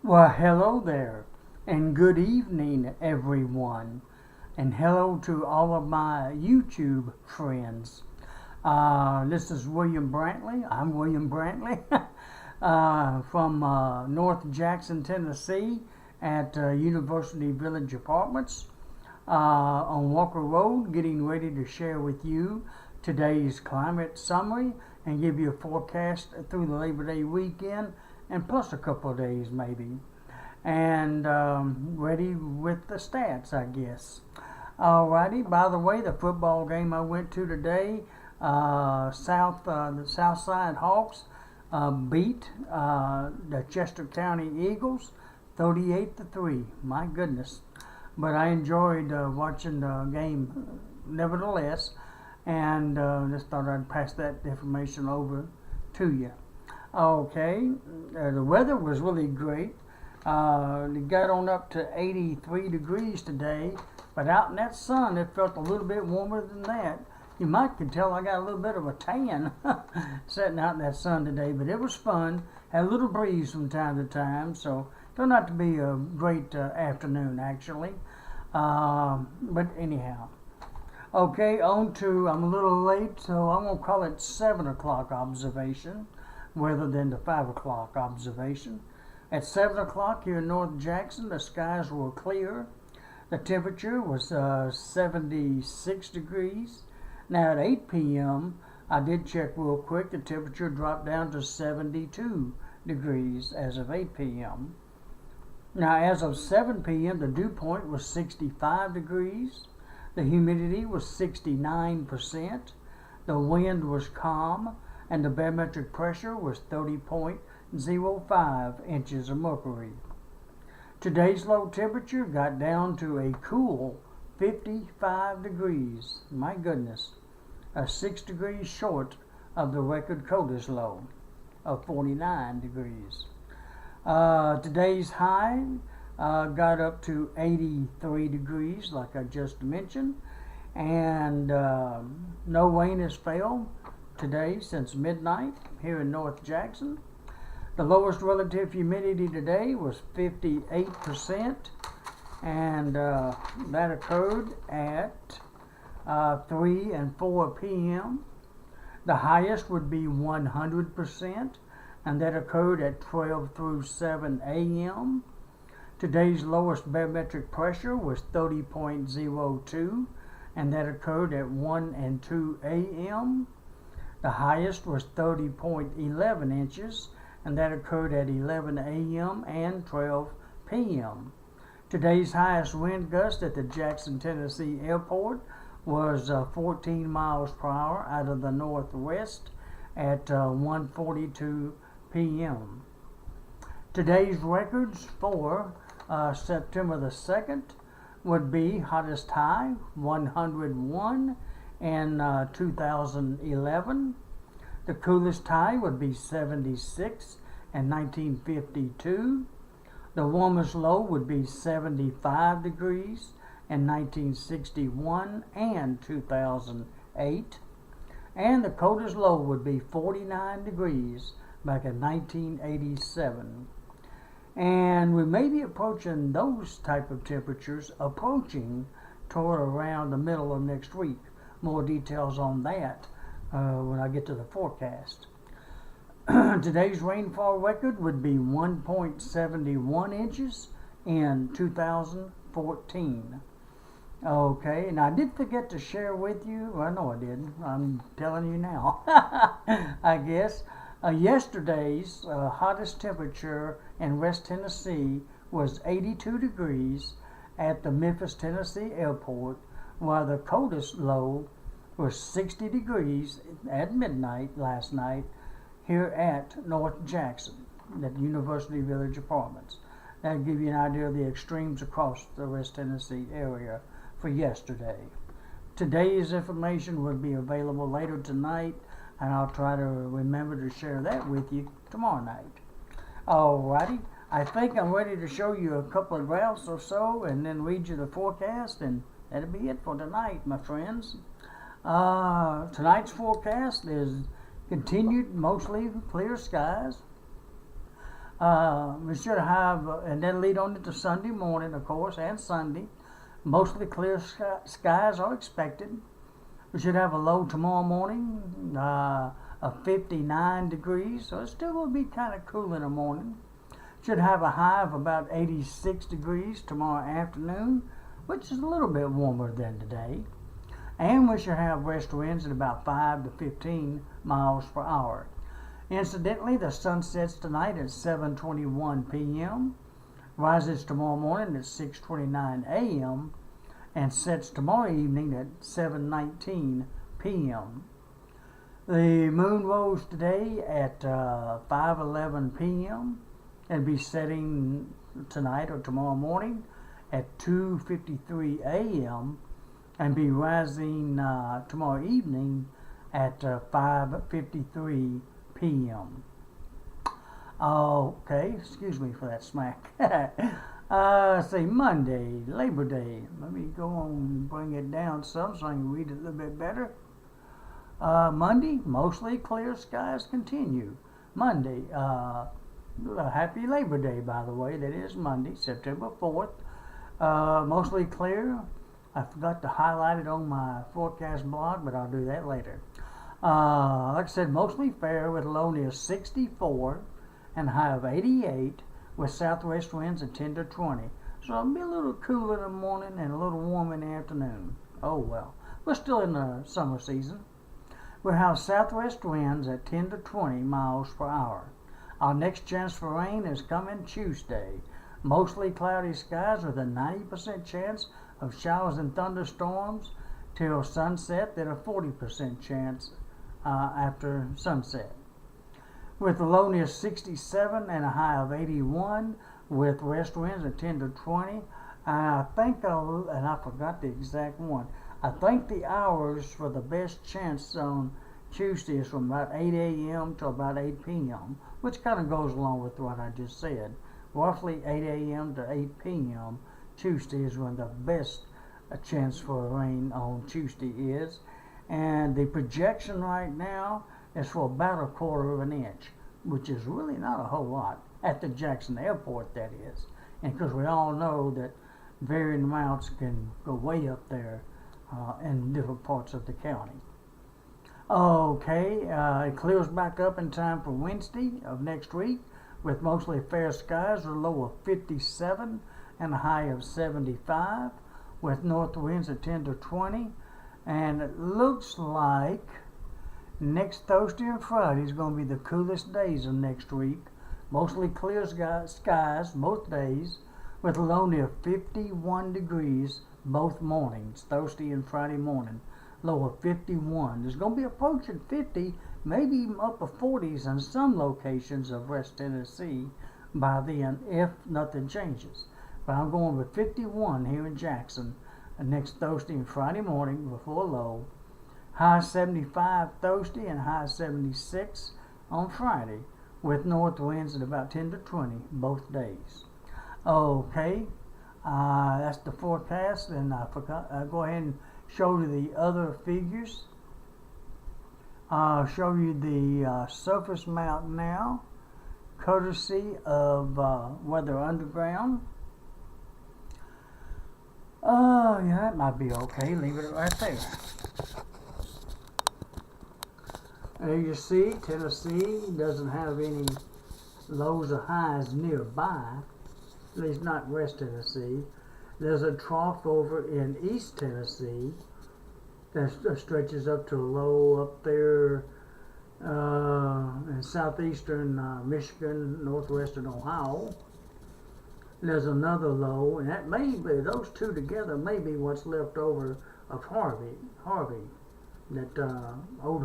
Well, hello there, and good evening, everyone, and hello to all of my YouTube friends. This is William Brantley. I'm William Brantley from North Jackson, Tennessee, at University Village Apartments on Walker Road, getting ready to share with you today's climate summary and give you a forecast through the Labor Day weekend and plus a couple of days maybe. And ready with the stats, I guess. Alrighty, by the way, the football game I went to today, the Southside Hawks beat the Chester County Eagles 38-3. My goodness. But I enjoyed watching the game nevertheless, and just thought I'd pass that information over to you. Okay, the weather was really great. It got on up to 83 degrees today, but out in that sun it felt a little bit warmer than that. You might could tell I got a little bit of a tan sitting out in that sun today, but it was fun. Had a little breeze from time to time, so turned out to be a great afternoon actually. But anyhow. Okay, on to, I'm a little late, so I'm going to call it 7 o'clock observation rather than the 5 o'clock observation. At 7 o'clock here in North Jackson, the skies were clear. The temperature was 76 degrees. Now at 8 p.m., I did check real quick, the temperature dropped down to 72 degrees as of 8 p.m. Now as of 7 p.m., the dew point was 65 degrees. The humidity was 69%. The wind was calm, and the barometric pressure was 30.05 inches of mercury. Today's low temperature got down to a cool 55 degrees. My goodness, 6 degrees short of the record coldest low of 49 degrees. Today's high got up to 83 degrees, like I just mentioned, and no rain has fell today since midnight here in North Jackson. The lowest relative humidity today was 58%, and that occurred at 3 and 4 p.m. The highest would be 100%, and that occurred at 12 through 7 a.m. Today's lowest barometric pressure was 30.02, and that occurred at 1 and 2 a.m. The highest was 30.11 inches, and that occurred at 11 a.m. and 12 p.m. Today's highest wind gust at the Jackson, Tennessee airport was 14 miles per hour out of the northwest at 1:42 p.m. Today's records for September the 2nd would be hottest high 101 in 2011. The coolest high would be 76 in 1952. The warmest low would be 75 degrees in 1961 and 2008. And the coldest low would be 49 degrees back in 1987. And we may be approaching those type of temperatures approaching toward around the middle of next week. More details on that when I get to the forecast. Today's rainfall record would be 1.71 inches in 2014. Okay, and I did forget to share with you, well, no I didn't, I'm telling you now, I guess. Yesterday's hottest temperature in West Tennessee was 82 degrees at the Memphis, Tennessee airport, while the coldest low was 60 degrees at midnight last night here at North Jackson, at University Village Apartments. That'll give you an idea of the extremes across the West Tennessee area for yesterday. Today's information will be available later tonight, and I'll try to remember to share that with you tomorrow night. Alrighty, I think I'm ready to show you a couple of graphs or so and then read you the forecast, and that'll be it for tonight, my friends. Tonight's forecast is continued mostly clear skies. We should have, and then lead on into Sunday morning, of course, and Sunday. Mostly clear skies are expected. We should have a low tomorrow morning of 59 degrees, so it's still going to be kind of cool in the morning. Should have a high of about 86 degrees tomorrow afternoon, which is a little bit warmer than today. And we should have west winds at about 5 to 15 miles per hour. Incidentally, the sun sets tonight at 7:21 p.m., rises tomorrow morning at 6:29 a.m., and sets tomorrow evening at 7:19 p.m. The moon rose today at 5:11 p.m. and be setting tonight or tomorrow morning at 2:53 a.m. and be rising tomorrow evening at 5:53 p.m. Okay, excuse me for that smack. Say Monday, Labor Day. Let me go on and bring it down some so I can read it a little bit better. Monday, mostly clear skies continue. Monday, happy Labor Day, by the way. That is Monday, September 4th. Mostly clear. I forgot to highlight it on my forecast blog, but I'll do that later. Like I said, mostly fair with a low near 64 and a high of 88 with southwest winds at 10 to 20. So it'll be a little cool in the morning and a little warm in the afternoon. Oh well. We're still in the summer season. We'll have southwest winds at 10 to 20 miles per hour. Our next chance for rain is coming Tuesday. Mostly cloudy skies with a 90% chance of showers and thunderstorms till sunset, then a 40% chance after sunset. With a low near 67 and a high of 81 with west winds at 10 to 20. I think and I forgot the exact one. I think the hours for the best chance on Tuesday is from about 8 a.m. to about 8 p.m., which kind of goes along with what I just said. Roughly 8 a.m. to 8 p.m. Tuesday is when the best chance for rain on Tuesday is. And the projection right now is for about a quarter of an inch, which is really not a whole lot at the Jackson Airport, that is. And because we all know that varying amounts can go way up there in different parts of the county. Okay, it clears back up in time for Wednesday of next week with mostly fair skies, a low of 57 and a high of 75 with north winds at 10 to 20. And it looks like next Thursday and Friday is going to be the coolest days of next week. Mostly clear skies both days with a low near 51 degrees both mornings, Thursday and Friday morning. Low of 51. It's going to be approaching 50, maybe even up to 40s in some locations of West Tennessee by then if nothing changes. But I'm going with 51 here in Jackson next Thursday and Friday morning before low. High 75 Thursday and high 76 on Friday with north winds at about 10 to 20 both days. Okay, that's the forecast, and I forgot. I'll go ahead and show you the other figures. I'll show you the surface map now, courtesy of Weather Underground. Oh, yeah, that might be okay. Leave it right there. There you see, Tennessee doesn't have any lows or highs nearby, at least not West Tennessee. There's a trough over in East Tennessee that stretches up to a low up there in southeastern Michigan, northwestern Ohio. There's another low, and that may be, those two together may be what's left over of Harvey, that old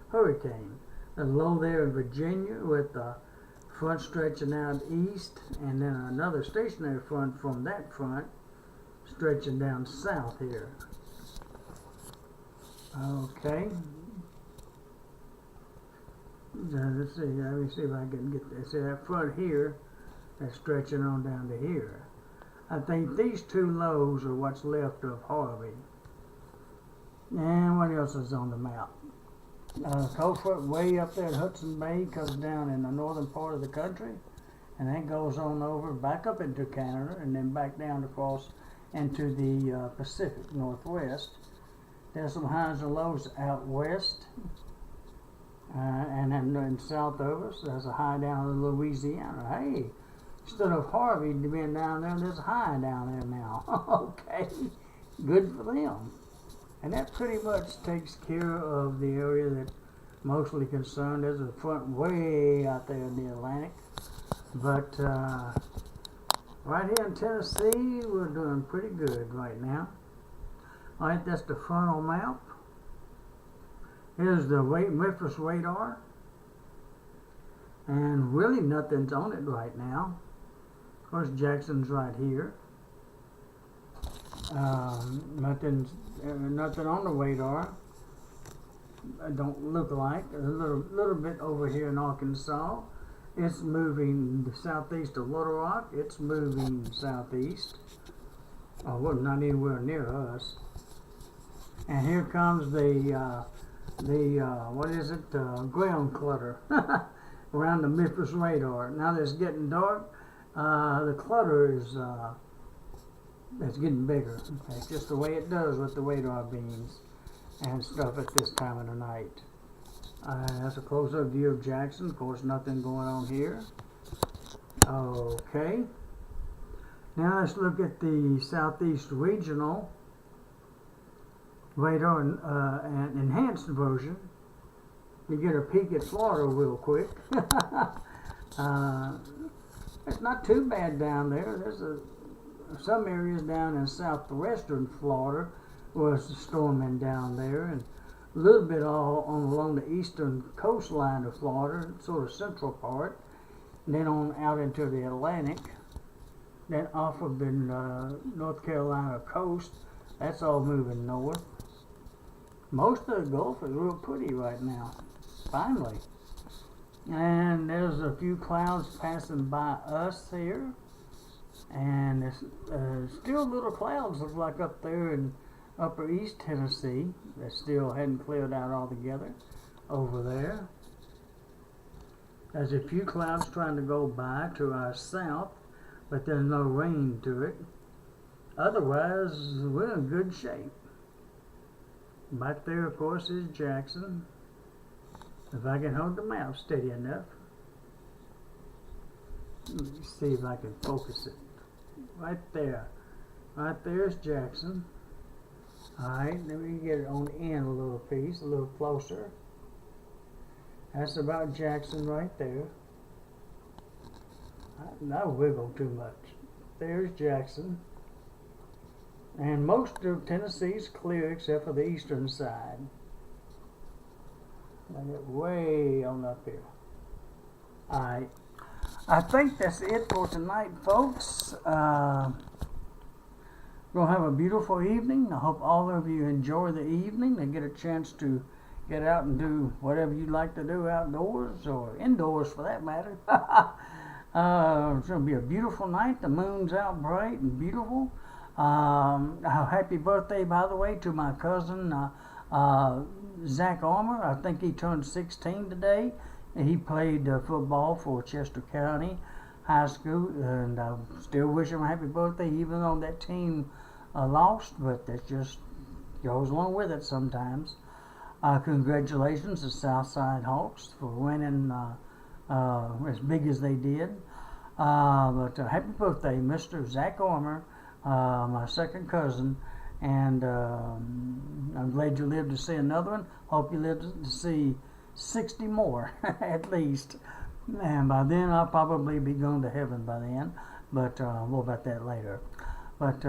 hurricane. A low there in Virginia with the front stretching out east, and then another stationary front from that front stretching down south here. Okay. Let's see. Let me see if I can get this. See that front here, that's stretching on down to here. I think these two lows are what's left of Harvey. And what else is on the map? Colesfoot way up there at Hudson Bay comes down in the northern part of the country, and then goes on over back up into Canada, and then back down across into the Pacific Northwest. There's some highs and lows out west, and then south of us, there's a high down in Louisiana. Hey, instead of Harvey being down there, there's a high down there now. Okay, good for them. And that pretty much takes care of the area that mostly concerned. There's a front way out there in the Atlantic. But right here in Tennessee, we're doing pretty good right now. All right, that's the frontal map. Here's the Memphis radar. And really nothing's on it right now. Of course, Jackson's right here. Nothing on the radar. Don't look like. A little bit over here in Arkansas. It's moving southeast of Little Rock. It's moving southeast. Oh, well, not anywhere near us. And here comes the what is it? Ground clutter around the Memphis radar. Now that it's getting dark, the clutter is it's getting bigger. That's just the way it does with the radar beams and stuff at this time of the night. That's a close-up view of Jackson. Of course, nothing going on here. Okay. Now let's look at the Southeast Regional radar and enhanced version. You get a peek at Florida real quick. It's not too bad down there. There's some areas down in southwestern Florida was storming down there, and a little bit all along the eastern coastline of Florida, sort of central part, and then on out into the Atlantic, then off of the North Carolina coast. That's all moving north. Most of the Gulf is real pretty right now, finally. And there's a few clouds passing by us here, and there's still little clouds look like up there in upper East Tennessee that still hadn't cleared out altogether over there. There's a few clouds trying to go by to our south, but there's no rain to it. Otherwise, we're in good shape. Back there, of course, is Jackson. If I can hold the map steady enough. Let me see if I can focus it. Right there. Right there's Jackson. Alright, let me get it on the end a little piece, a little closer. That's about Jackson right there. Not wiggle too much. There's Jackson. And most of Tennessee's clear except for the eastern side. I get way on up here. Alright. I think that's it for tonight, folks. We'll have a beautiful evening. I hope all of you enjoy the evening and get a chance to get out and do whatever you like to do outdoors or indoors for that matter. It's going to be a beautiful night. The moon's out bright and beautiful. Happy birthday, by the way, to my cousin Zach Armour. I think he turned 16 today. He played football for Chester County High School, and I still wish him a happy birthday, even though that team lost, but that just goes along with it sometimes. Congratulations to Southside Hawks for winning as big as they did. But happy birthday, Mr. Zach Armour, my second cousin, and I'm glad you lived to see another one. Hope you lived to see 60 more at least, and by then I'll probably be going to heaven by then, but more about that later. But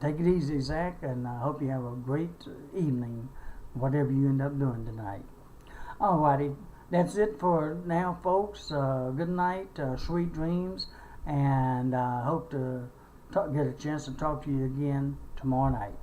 take it easy, Zach, and I hope you have a great evening, whatever you end up doing tonight. Alrighty, that's it for now, folks. Good night, sweet dreams, and I hope to get a chance to talk to you again tomorrow night.